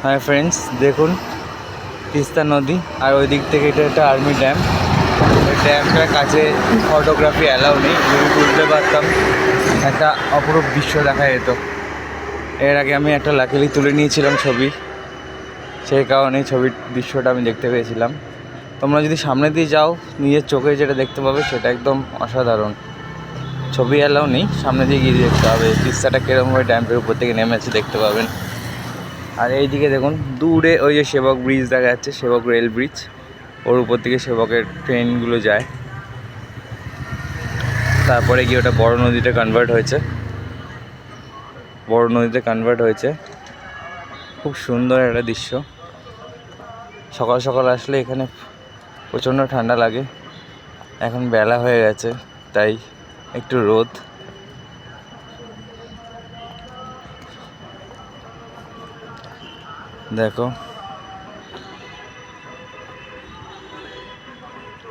Hi friends, দেখুন তিস্তা নদী আর ওই দিক থেকে এটা একটা আর্মি ড্যাম। ওই ড্যামটার কাছে ফটোগ্রাফি অ্যালাউ নেই, যদি তুলতে পারতাম একটা অপরূপ দৃশ্য দেখা যেত। এর আগে আমি একটা লাকিলি তুলে নিয়েছিলাম ছবি, সেই কারণেই ছবির দৃশ্যটা আমি দেখতে পেয়েছিলাম। তোমরা যদি সামনে দিয়ে যাও, নিজের চোখে যেটা দেখতে পাবে সেটা একদম অসাধারণ। ছবি অ্যালাউ নেই, সামনে দিয়ে গিয়ে দেখতে হবে তিস্তাটা কীরকমভাবে ড্যামের উপর থেকে নেমেছে দেখতে পাবেন। আর এইদিকে দেখুন দূরে ওই যে সেবক ব্রিজ দেখা যাচ্ছে, সেবক রেল ব্রিজ, ওর উপর থেকে সেবকের ট্রেনগুলো যায়। তারপরে গিয়ে ওটা বড় নদীতে কনভার্ট হয়েছে। খুব সুন্দর একটা দৃশ্য। সকাল সকাল আসলে এখানে প্রচণ্ড ঠান্ডা লাগে। এখন বেলা হয়ে গেছে, তাই একটু রোদ। দেখো